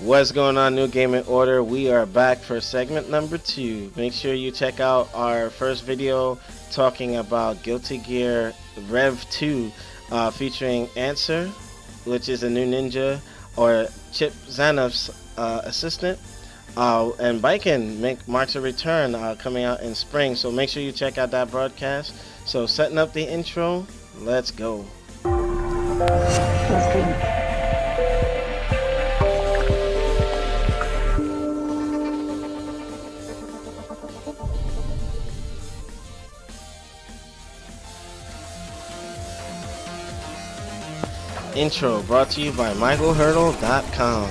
What's going on, New Gaming Order? We are back for segment number 2. Make sure you check out our first video talking about Guilty Gear Rev 2 featuring Answer, which is a new ninja, or Chip Zanuff's assistant. And Biken marks a return coming out in spring, so make sure you check out that broadcast. So setting up the intro, let's go. Intro brought to you by MichaelHurdle.com.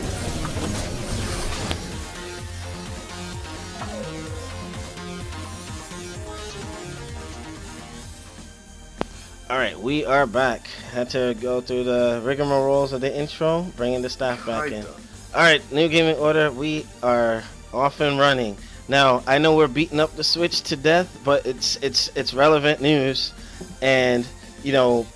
Alright, we are back. Had to go through the rigmaroles of the intro, bringing the staff back in. Alright, New Gaming Order, we are off and running. Now, I know we're beating up the Switch to death, but it's relevant news. And, you know,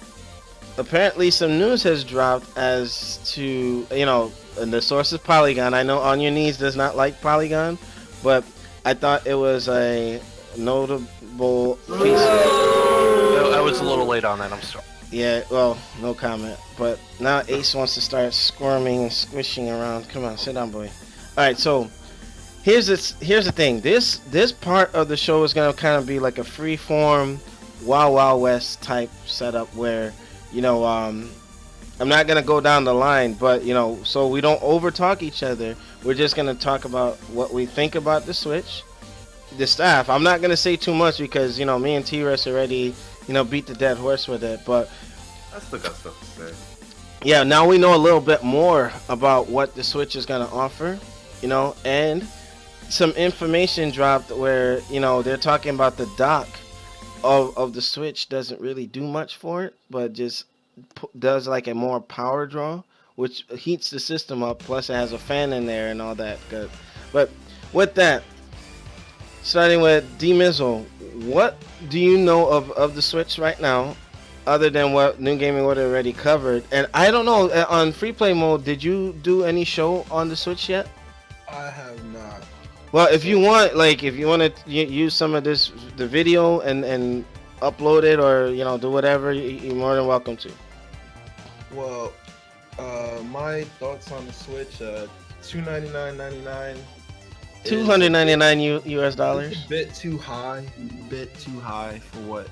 apparently some news has dropped as to, you know, and the source is Polygon. I know On Your Knees does not like Polygon, but I thought it was a notable piece. I was a little late on that, I'm sorry. Yeah, well, no comment. But now Ace wants to start squirming and squishing around. Come on, sit down, boy. Alright, so here's the thing. This part of the show is gonna kind of be like a free-form Wild Wild West type setup where, you know, I'm not gonna go down the line, but, you know, so we don't over talk each other. We're just gonna talk about what we think about the Switch, the staff. I'm not gonna say too much because, you know, me and T-Rex already, you know, beat the dead horse with it. But I still got stuff to say. Yeah, now we know a little bit more about what the Switch is gonna offer, you know, and some information dropped where, you know, they're talking about the dock of the Switch doesn't really do much for it, but just does like a more power draw, which heats the system up. Plus, it has a fan in there and all that good. But with that, starting with D-Mizzle, what do you know of the Switch right now, other than what New Gaming Order already covered? And I don't know, on free play mode, did you do any show on the Switch yet? I have not. Well, if you want, like, if you want to use some of the video and upload it, or, you know, do whatever, you're more than welcome to. Well, my thoughts on the Switch, $299.99. $299 US dollars. A bit too high for what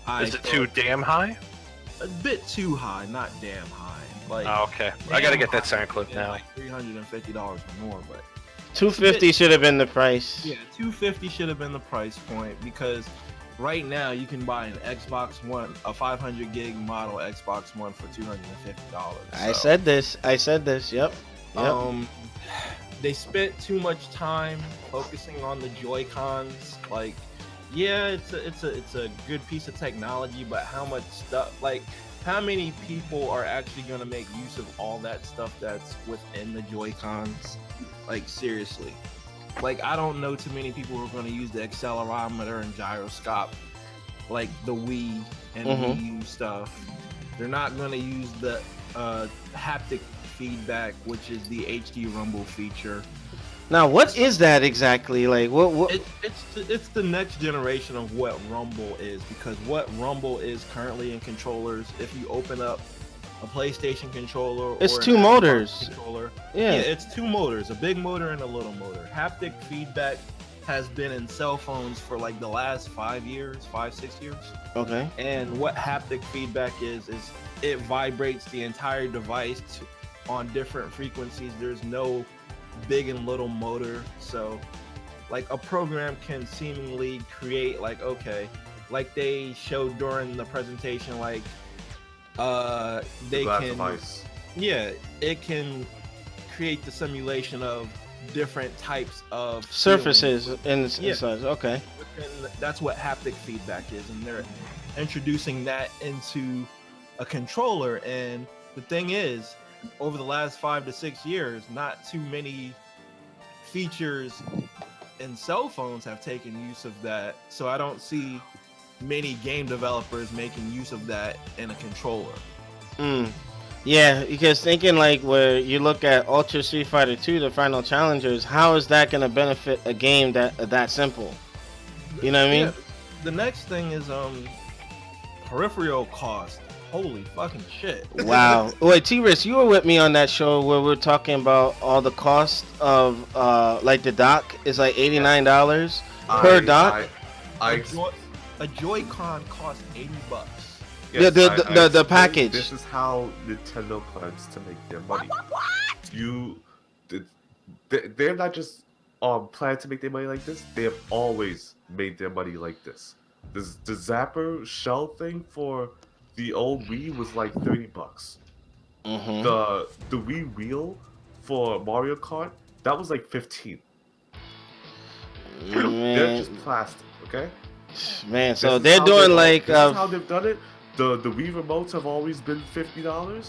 I Is it too damn high? A bit too high, not damn high. Like, Oh, okay. I gotta get that sound clip now. Like $350 or more, but $250 should have been the price. yeah, $250 should have been the price point, because right now you can buy an Xbox One, a 500 gig model Xbox One for $250. I said this. Yep. They spent too much time focusing on the Joy-Cons. Like, yeah, it's a good piece of technology, but how much stuff, like, how many people are actually going to make use of all that stuff that's within the Joy-Cons? Like, seriously. Like, I don't know too many people who are going to use the accelerometer and gyroscope like the Wii and Wii U stuff. They're not going to use the haptic feedback, which is the HD Rumble feature. Now, what is that exactly? Like, what? It's the next generation of what Rumble is, because what Rumble is currently in controllers, if you open up a PlayStation controller, It's or two an Xbox motors. controller, Yeah. it's two motors, a big motor and a little motor. Haptic feedback has been in cell phones for like the last 6 years. Okay. And what haptic feedback is it vibrates the entire device on different frequencies. There's no big and little motor, so like a program can seemingly create, like, okay, like they showed during the presentation, like they can Device. yeah, it can create the simulation of different types of Surfaces feelings. and such. Okay. And that's what haptic feedback is, and they're introducing that into a controller. And the thing is, over the last 5 to 6 years, not too many features in cell phones have taken use of that, so I don't see many game developers making use of that in a controller. Yeah, because thinking like where you look at Ultra Street Fighter 2, the final challengers, how is that gonna benefit a game that simple? You know what I Yeah. mean? The next thing is peripheral cost. Holy fucking shit. Wow. Wait, T-Risk, you were with me on that show where we are talking about all the cost of like the dock is like $89 per dock. I A Joy-Con costs $80. yes, The explained package. This is how Nintendo plans to make their money. You, they're not just planning to make their money like this. They have always made their money like this. The Zapper shell thing for the old Wii was like $30. Mm-hmm. The Wii wheel for Mario Kart, that was like 15. They're Man, just plastic, okay? man. So This is they're how doing they- like this is how they've done it. The Wii remotes have always been $50.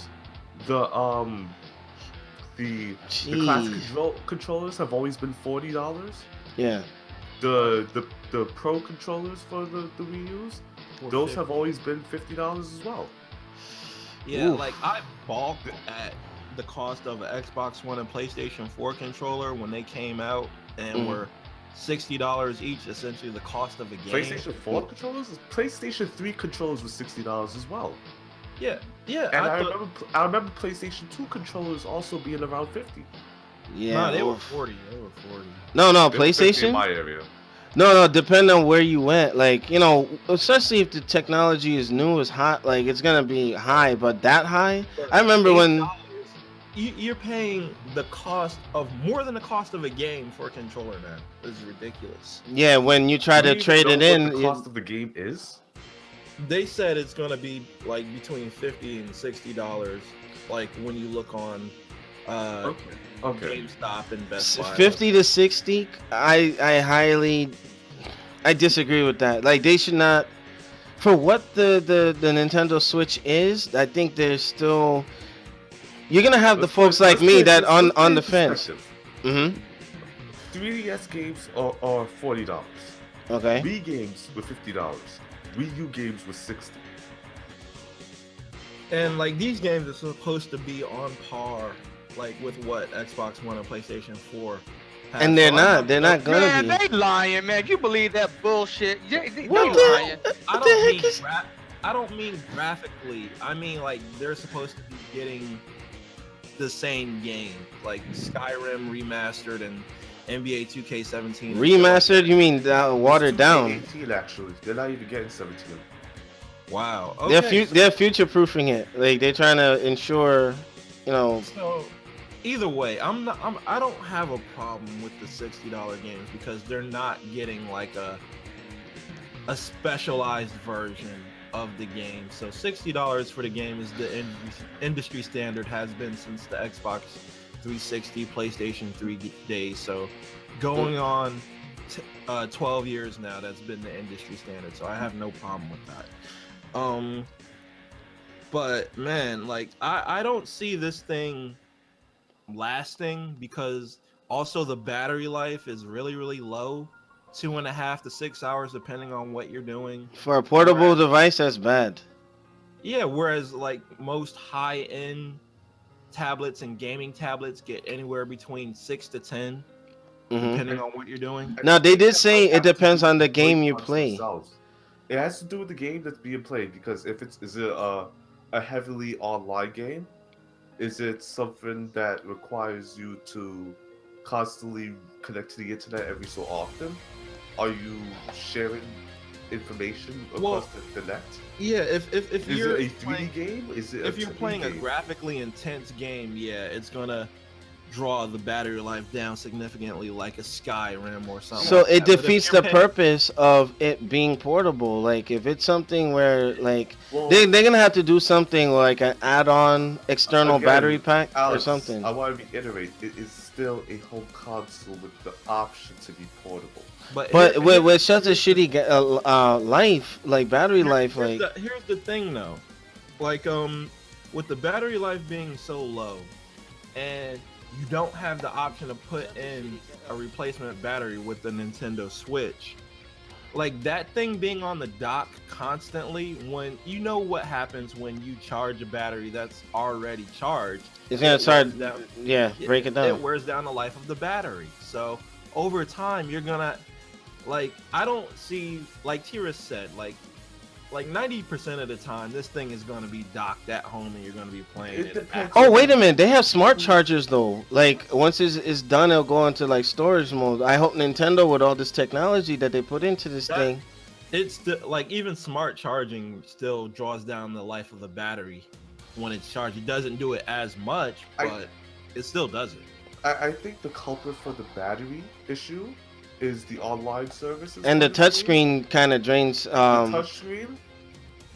The classic controllers have always been $40. yeah. The pro controllers for the Wii U's, those have always been $50 as well. Yeah, Oof. like I balked at the cost of an Xbox One and PlayStation 4 controller when they came out and were $60 each, essentially the cost of a game. PlayStation 4 controllers, PlayStation 3 controllers was $60 as well. Yeah, yeah. And I remember PlayStation 2 controllers also being around 50. Yeah. Nah, they were oof. 40. They were 40. No, They were 50 in PlayStation. my area. No, depending on where you went, like, you know, especially if the technology is new, is hot, like, it's gonna be high, but that high? I remember when... $8, you're paying the cost of more than the cost of a game for a controller now. This is ridiculous. Yeah, when you try Do to you trade know it what in... the cost of the game is? They said it's gonna be like between $50 and $60, like when you look on Okay. GameStop and Best Buy. 50 to 60, I disagree with that. Like, they should not... For what the Nintendo Switch is, I think there's still... You're gonna have the Let's folks put- like let's me put- that let's on put it in the fence. perspective. Mm-hmm. 3DS games are $40. Okay. Wii games were $50. Wii U games were $60. And like these games are supposed to be on par, like with what Xbox One and PlayStation 4 have. And they're So not. They're not gonna Man, be. they lying, man. You believe that bullshit? They What lying. I the don't heck mean is... I don't mean graphically. I mean like they're supposed to be getting the same game, like Skyrim remastered and NBA 2K17. Remastered? You mean watered down? 18 actually. They're not even getting 17. Wow. Okay. They're future proofing it. Like, they're trying to ensure, you know. So either way, I don't have a problem with the $60 games because they're not getting like a specialized version of the game. So $60 for the game is the industry standard, has been since the Xbox 360, PlayStation 3 days. So going on 12 years now, that's been the industry standard. So I have no problem with that. But man, like I don't see this thing lasting because also the battery life is really, really low. 2.5 to 6 hours depending on what you're doing. For a portable device, that's bad. Yeah, whereas like most high-end tablets and gaming tablets get anywhere between 6 to 10 depending on what you're doing. Now, they did say it depends on the game you play. Themselves. It has to do with the game that's being played, because if is it a heavily online game? Is it something that requires you to constantly connect to the internet every so often? Are you sharing information across the net? Yeah, if Is you're it a 3D playing, game? Is it if a you're 2D playing a game? graphically intense game, yeah, it's gonna draw the battery life down significantly, like a Skyrim or something. So like it that. But if defeats you're the playing- purpose of it being portable. Like, if it's something where, like, Well, they're gonna have to do something like an add-on external again, battery pack Alex, or something. I want to reiterate, it is still a home console with the option to be portable. But here- with such a shitty life, like battery life, like here's the thing though, like with the battery life being so low, and you don't have the option to put in a replacement battery with the Nintendo Switch. like that thing being on the dock constantly, when you know what happens when you charge a battery that's already charged, It's gonna it start, wears down- break it it down. wears down the life of the battery. So over time, you're gonna, like, I don't see, like Tira said, like 90% of the time, this thing is gonna be docked at home, and you're gonna be playing It it. depends. Oh, wait a minute. They have smart chargers though. Like once it's done, it'll go into like storage mode. I hope Nintendo, with all this technology that they put into this That- thing. It's like even smart charging still draws down the life of the battery when it's charged. It doesn't do it as much, but it still does it. I think the culprit for the battery issue is the online services. And the for this game. touchscreen kind of drains. The touchscreen,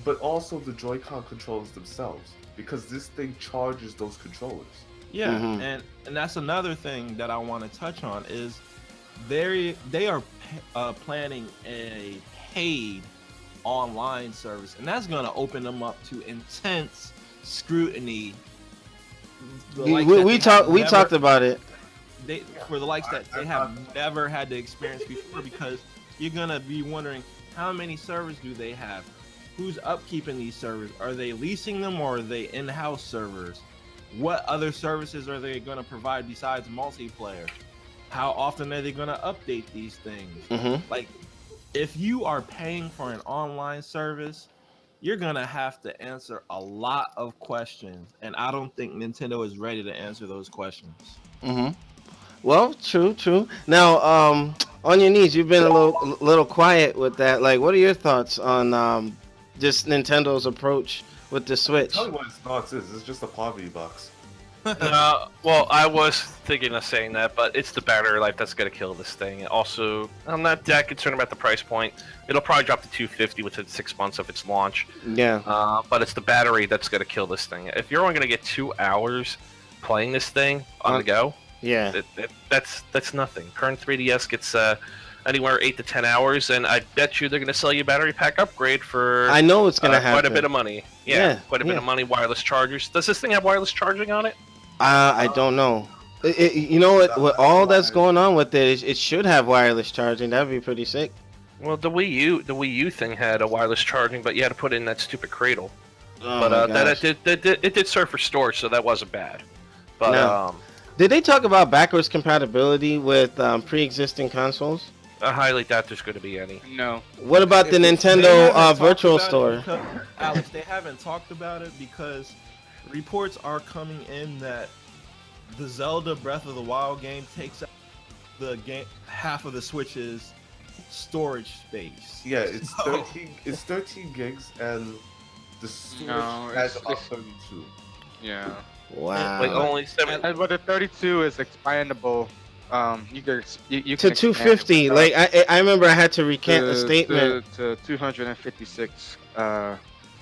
but also the Joy-Con controllers themselves, because this thing charges those controllers. Yeah, Mhm. and that's another thing that I want to touch on is they are planning a paid online service, and that's going to open them up to intense scrutiny. The likes that We they talked have we never- talked about it. for the likes that they have never had to experience before, because you're gonna be wondering how many servers do they have, who's upkeeping these servers, are they leasing them or are they in-house servers, what other services are they gonna provide besides multiplayer, how often are they gonna update these things. Hmm. Like, if you are paying for an online service, you're gonna have to answer a lot of questions, and I don't think Nintendo is ready to answer those questions. Hmm. Well, true. Now, on your knees, you've been a little quiet with that. Like, what are your thoughts on just Nintendo's approach with the Switch? Tell me what its thoughts is. It's just a poverty box. Well, I was thinking of saying that, but it's the battery life that's gonna kill this thing. Also, I'm not that concerned about the price point. It'll probably drop to $250 within 6 months of its launch. Yeah. But it's the battery that's gonna kill this thing. If you're only gonna get 2 hours playing this thing on the go, Yeah. that's nothing. Current 3DS gets anywhere 8 to 10 hours, and I bet you they're gonna sell you a battery pack upgrade for I know it's gonna quite a happen. bit of money. Yeah, Quite a bit yeah. of money. Wireless chargers. Does this thing have wireless charging on it? I don't know. You know what? With all that's going on with it, it should have wireless charging. That'd be pretty sick. Well, the Wii U thing had a wireless charging, but you had to put it in that stupid cradle. Oh But my that gosh. it did serve for storage, so that wasn't bad. But No. Did they talk about backwards compatibility with pre-existing consoles? I highly doubt there's going to be any. No. What about the They Nintendo haven't talked Virtual about it Store? because- Alex, they haven't talked about it because reports are coming in that the Zelda Breath of the Wild game takes up the game half of the Switch's storage space. Yeah, it's So- 13 gigs, and the Switch No, has it's- about 32. Yeah. Wow. Like only 7. But the 32 is expandable. You can to you can expand 250. it Like I remember I had to recant a statement. to 256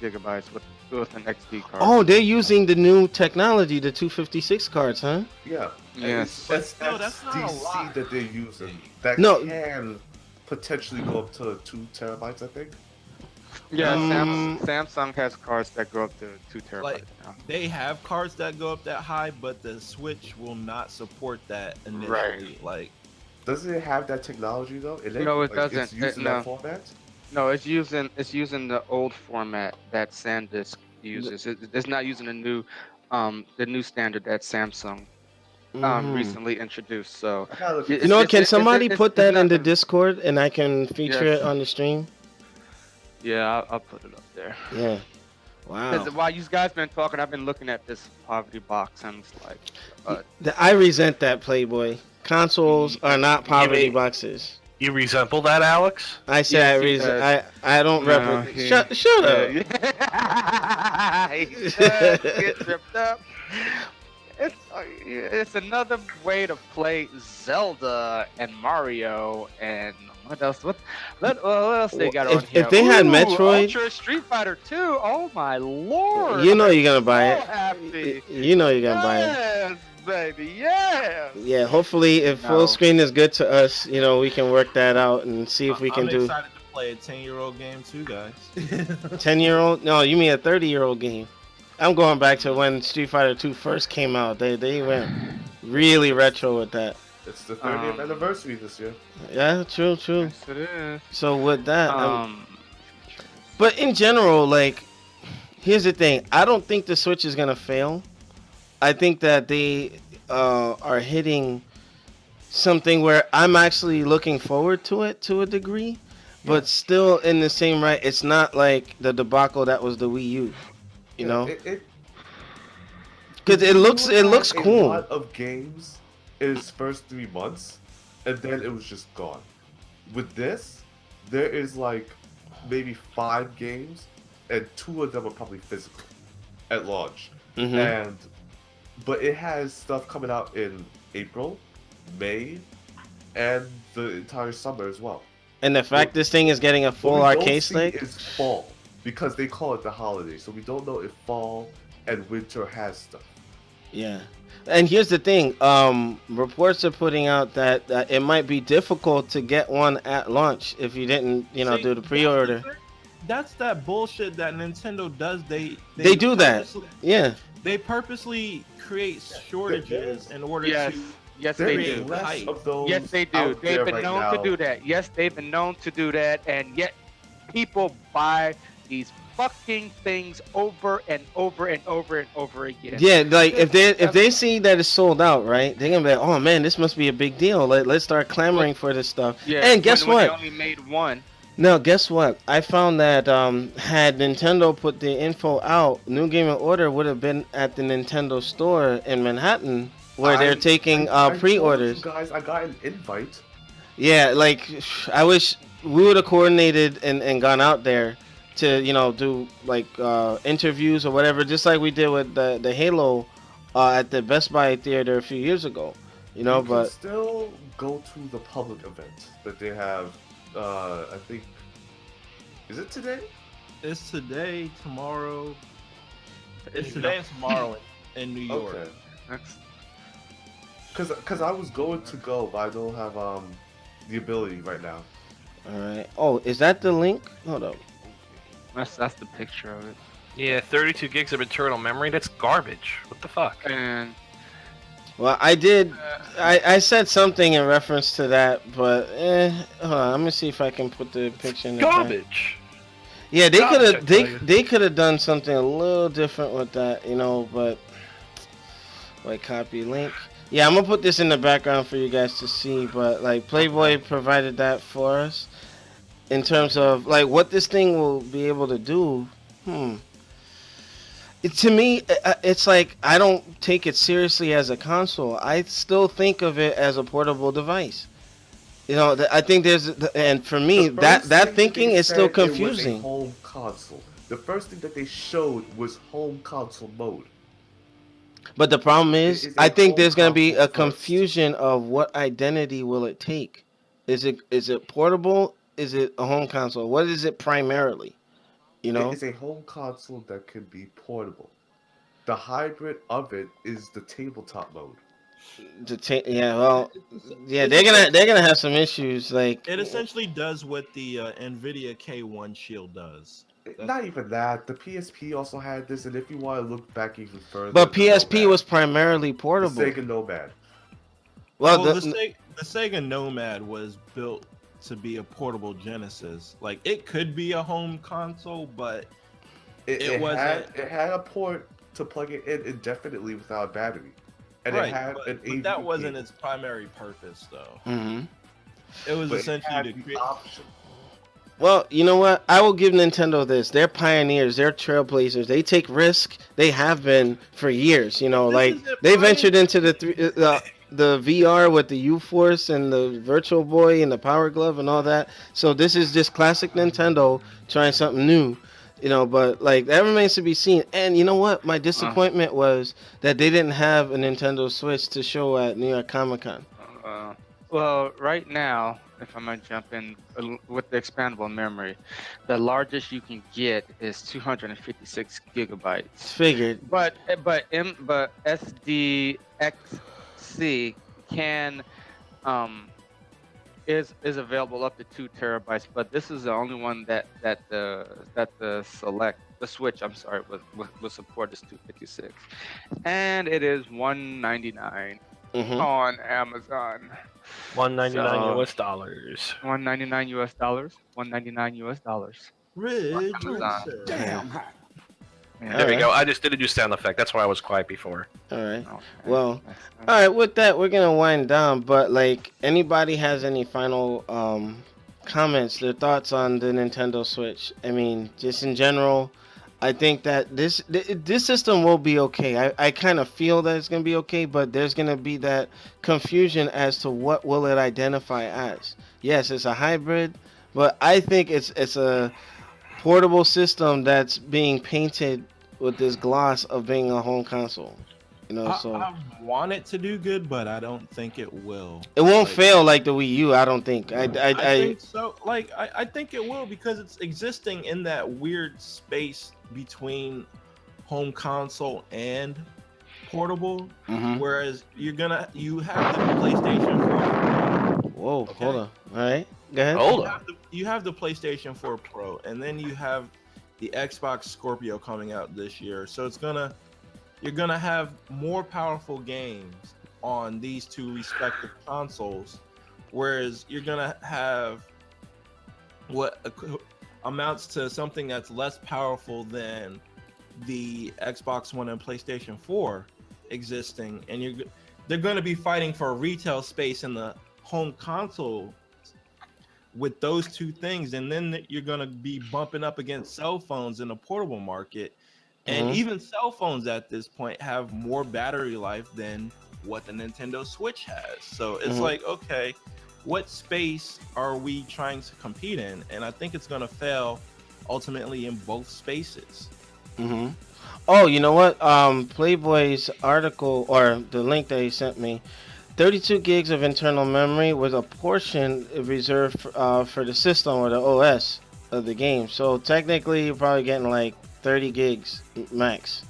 gigabytes with an XD card. Oh, they're using the new technology, the 256 cards, huh? Yeah. And Yes. That's But still, that's not a DC lot. that they're using. That No. can potentially go up to 2 terabytes, I think. Yeah, Um, Samsung has cards that go up to 2 terabytes Like- now. They have cards that go up that high, but the Switch will not support that initially. Right. Like, Doesn't it have that technology though? No, it It's doesn't. using No. that format. No, it's using the old format that SanDisk uses. It's not using the new standard that Samsung Mhm. recently introduced. So I gotta look You at You know, It's- can it's- somebody it's- put it's that not in the gonna- Discord and I can feature Yes. it on the stream? yeah, I'll put it up there. Yeah. Wow. Because while you guys been talking, I've been looking at this poverty box and it's like, I resent that, Playboy. Consoles are not poverty mean- boxes. You resemble that, Alex? I say Yes, he I don't No, represent. he- Shut up. He just get tripped up. It's another way to play Zelda and Mario and what else? What else they got If- on here? if they had Ooh, Metroid- Ultra Street Fighter 2. Oh my lord! You know you're gonna buy so it. happy. You know you're gonna buy it. Yes, baby. Yes. Yeah, hopefully if full No. screen is good to us, you know, we can work that out and see if we can I'm do excited to play a 10-year-old game too, guys. 10-year-old. No, you mean a 30-year-old game. I'm going back to when Street Fighter 2 first came out. They went really retro with that. It's the 30th anniversary this year. Yeah, true. Yes, it is. So with that, Features. but in general, like, here's the thing. I don't think the Switch is gonna fail. I think that they are hitting something where I'm actually looking forward to it to a degree, but still in the same right. It's not like the debacle that was the Wii U, you know, because it looks A cool. lot of games in its first 3 months, and then it was just gone. With this, there is like maybe 5 games, and 2 of them are probably physical at launch. Hmm. But it has stuff coming out in April, May, and the entire summer as well. And the fact this thing is getting a What full we don't arcade see stick. is fall because they call it the holiday, so we don't know if fall and winter has stuff. Yeah. And here's the thing, reports are putting out that it might be difficult to get one at launch if you didn't, See, do the pre-order. That's that bullshit that Nintendo does. They do that. Yeah. They purposely create shortages in order Yes. to. Yes, There they is do. less Hype. of those. Yes, they do. out They've there been right known now. to do that. Yes, they've been known to do that, and yet people buy these fucking things over and over and over and over again. Yeah, like if they see that it's sold out, right? They're gonna be like, oh man, this must be a big deal. Let's start clamoring for this stuff. Yeah, And guess when what? they only made one. No, guess what? I found that had Nintendo put the info out, Newgamingorder would have been at the Nintendo store in Manhattan where they're taking I pre-orders. told you guys, I got an invite. Yeah, like I wish we would have coordinated and gone out there to do like interviews or whatever, just like we did with the Halo at the Best Buy theater a few years ago. You But can still go to the public event that they have. I think, is it today? It's today, tomorrow. It's today and tomorrow in New York. Okay. That's, Cause I was going to go, but I don't have the ability right now. all right. Oh, is that the link? Hold up. that's the picture of it. Yeah, 32 gigs of internal memory. That's garbage. What the fuck? And Well, I did. I said something in reference to that, but hold on. Let me see if I can put the picture in the back. Garbage. Yeah, they Garbage, could I have tell you. they could have done something a little different with that, but like copy link. Yeah, I'm gonna put this in the background for you guys to see, but like Playboy provided that for us in terms of like what this thing will be able to do. To me, it's like I don't take it seriously as a console. I still think of it as a portable device. I think and for me, The first that thing thinking they is still said it was a confusing. home console. The first thing that they showed was home console mode. But the problem is, It is a I think home there's going to be console a first. confusion of what identity will it take. Is it portable? Is it a home console? What is it primarily? It is a home console that can be portable. The hybrid of it is the tabletop mode. Yeah, well, yeah, they're gonna have some issues. Like It essentially does what the NVIDIA K1 Shield does. Not even that. The PSP also had this, and if you want to look back even further, but the PSP Nomad, was primarily the portable. Sega Nomad. Well, the Sega Nomad was built to be a portable Genesis. Like it could be a home console, but it wasn't. It had a port to plug it in indefinitely without a battery, and Right, it had but, an but that AV wasn't cable. its primary purpose, though. mhm. It was But it essentially had to the create. option. Well, you know what? I will give Nintendo this. They're pioneers. They're trailblazers. They take risk. They have been for years. This Like is their they pioneer- ventured into the VR with the U-Force and the Virtual Boy and the Power Glove and all that. So this is just classic Nintendo trying something new. But like that remains to be seen. And you know what? My disappointment was that they didn't have a Nintendo Switch to show at New York Comic Con. Well, right now, if I might jump in with the expandable memory, the largest you can get is 256 gigabytes. Figured. But SDXC can is available up to 2 terabytes. But this is the only one that the Switch will support is 256, and it is $199. Mm-hmm. on Amazon. $199 So US dollars. $199 US, $199 US Ridge Amazon. Racer. Damn hot. Yeah. There you Alright. go. I just didn't do sound effect. That's why I was quiet before. All right. Okay. Well, That's all right. With that, we're gonna wind down. But like, anybody has any final comments, their thoughts on the Nintendo Switch? I mean, just in general, I think that this system will be okay. I kind of feel that it's gonna be okay, but there's gonna be that confusion as to what will it identify as. Yes, it's a hybrid, but I think it's a portable system that's being painted with this gloss of being a home console. You know, so I want it to do good, but I don't think it will. it won't Like, fail like the Wii U. I don't think. I think so. Like, I think it will because it's existing in that weird space between home console and portable. Mhm. Whereas you have the PlayStation 4. Whoa, Okay. hold on. All right, go ahead. Hold on. You have the PlayStation 4 Pro, and then you have the Xbox Scorpio coming out this year. So you're gonna have more powerful games on these two respective consoles, whereas you're gonna have what amounts to something that's less powerful than the Xbox One and PlayStation 4 existing, and they're gonna be fighting for retail space in the home console with those two things, and then you're gonna be bumping up against cell phones in the portable market. And Mhm. even cell phones at this point have more battery life than what the Nintendo Switch has. So it's Mhm. like, okay, what space are we trying to compete in? And I think it's going to fail ultimately in both spaces. Mm-hmm. Oh, you know what? Playboy's article or the link that he sent me, 32 gigs of internal memory with a portion reserved for the system or the OS of the game. So technically, you're probably getting like 30 gigs max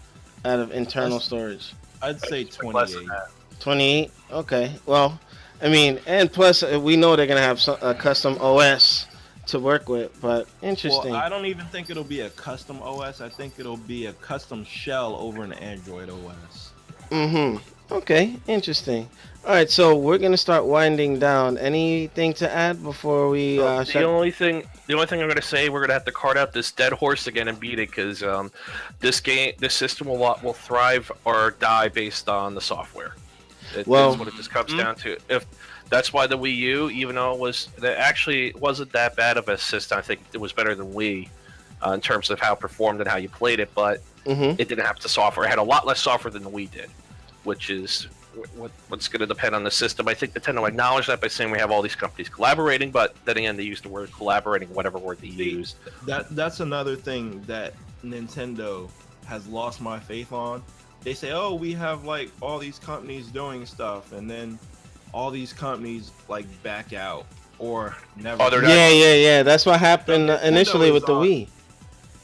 out of internal That's- storage. I'd say Less than 28. that. 28. Okay. Well, I mean, and plus we know they're gonna have a custom OS to work with, but interesting. Well, I don't even think it'll be a custom OS. I think it'll be a custom shell over an Android OS. Mm-hmm. Okay, interesting. All right, so we're gonna start winding down. Anything to add before we the shut? only thing I'm gonna say, we're gonna have to cart out this dead horse again and beat it because this system will thrive or die based on the software. Well- That's what it just comes down to. If that's why the Wii U, even though it actually wasn't that bad of a system, I think it was better than Wii in terms of how it performed and how you played it, but Mm-hmm. it didn't have the software. It had a lot less software than the Wii did, which is what's going to depend on the system. I think Nintendo acknowledged that by saying we have all these companies collaborating, but then again, they used the word collaborating, whatever word they used. That's another thing that Nintendo has lost my faith on. They say, "Oh, we have like all these companies doing stuff," and then all these companies like back out or never. Oh, they're not- Yeah. That's what happened Nintendo initially is with the on- Wii.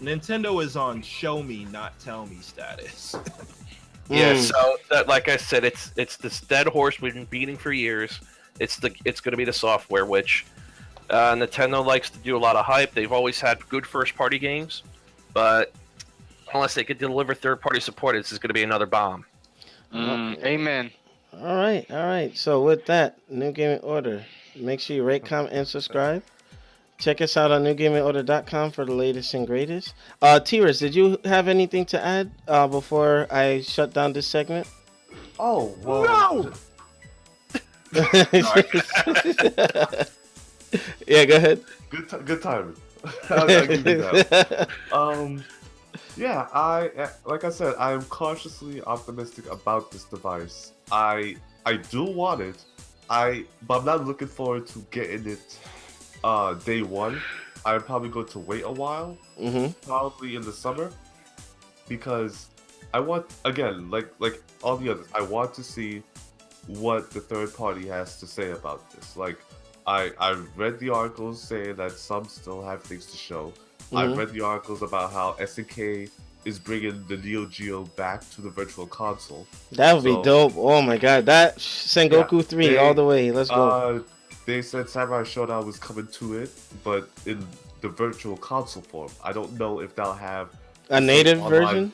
Nintendo is on show me, not tell me status. Yeah, Mm. so that, like I said, it's this dead horse we've been beating for years. It's going to be the software, which Nintendo likes to do a lot of hype. They've always had good first-party games, but unless they could deliver third-party support, this is going to be another bomb. Amen. All right. So with that, New Gaming Order. Make sure you rate, comment, and subscribe. Check us out on newgamingorder.com for the latest and greatest. T-Rex, did you have anything to add before I shut down this segment? Oh, well. No! Yeah, go ahead. Good timing. I'll give you that. Yeah, like I said, I am cautiously optimistic about this device. I do want it. But I'm not looking forward to getting it day one. I'm probably going to wait a while, Mm-hmm. probably in the summer, because I want, again, like all the others, I want to see what the third party has to say about this. Like, I read the articles saying that some still have things to show. I've Mhm. read the articles about how SNK is bringing the Neo Geo back to the Virtual Console. That would be So- dope. Oh my god, that Sengoku 3 they- all the way. Let's go. They said Samurai Showdown was coming to it, but in the Virtual Console form. I don't know if they'll have A native online- version?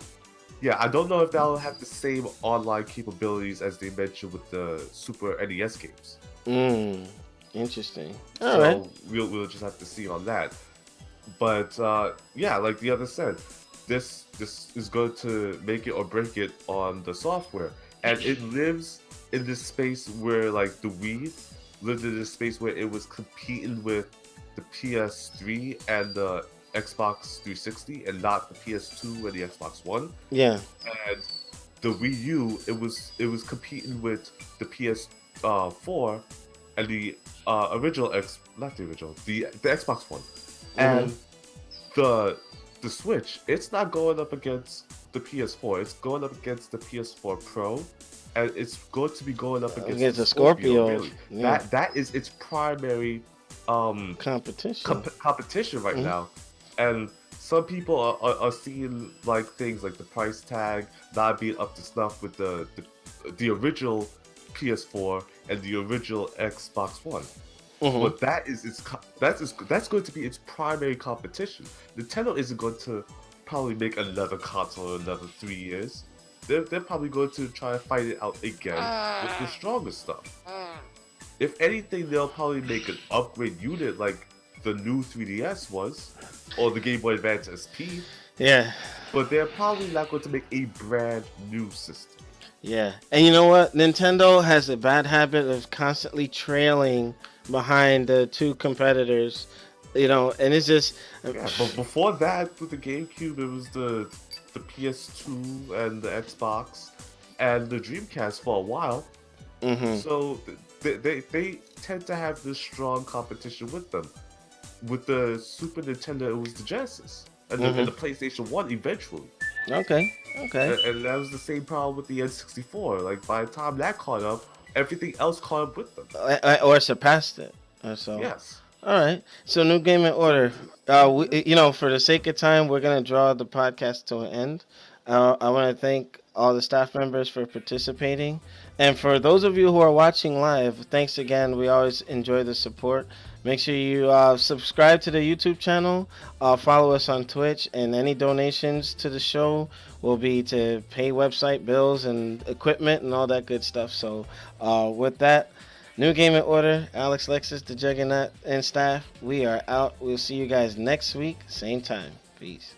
Yeah, I don't know if that'll have the same online capabilities as they mentioned with the Super NES games. Interesting. All right. So we'll just have to see on that. But yeah, like the other said, this is going to make it or break it on the software, and it lives in this space where like the Wii lived in this space where it was competing with the PS3 and the Xbox 360, and not the PS2 and the Xbox One. Yeah. And the Wii U, it was competing with the PS4 and the original not the original, the Xbox One, and the Switch. It's not going up against the PS4. It's going up against the PS4 Pro, and it's going to be going up against the Scorpio. Really. Yeah. That is its primary competition. Competition right now, and some people are seeing like things like the price tag not being up to snuff with the original PS4 and the original Xbox One. But that's going to be its primary competition. Nintendo isn't going to probably make another console in another 3 years. They're probably going to try to fight it out again with the stronger stuff. If anything, they'll probably make an upgrade unit like the new 3DS was, or the Game Boy Advance SP. Yeah. But they're probably not going to make a brand new system. Yeah. And you know what? Nintendo has a bad habit of constantly trailing behind the two competitors, and it's just Yeah, but before that, with the GameCube, it was the PS2 and the Xbox and the Dreamcast for a while. So they tend to have this strong competition with them. With the Super Nintendo, it was the Genesis and the PlayStation 1 eventually. Okay. And that was the same problem with the N64. Like, by the time that caught up, everything else caught up with them. Or surpassed it. So. Yes. All right. So, New Gaming Order. For the sake of time, we're gonna draw the podcast to an end. I want to thank all the staff members for participating, and for those of you who are watching live, thanks again. We always enjoy the support. Make sure you subscribe to the YouTube channel, follow us on Twitch, and any donations to the show will be to pay website bills and equipment and all that good stuff. So with that, New Gaming Order, Alex, Lexus, the Juggernaut, and staff, we are out. We'll see you guys next week, same time. Peace.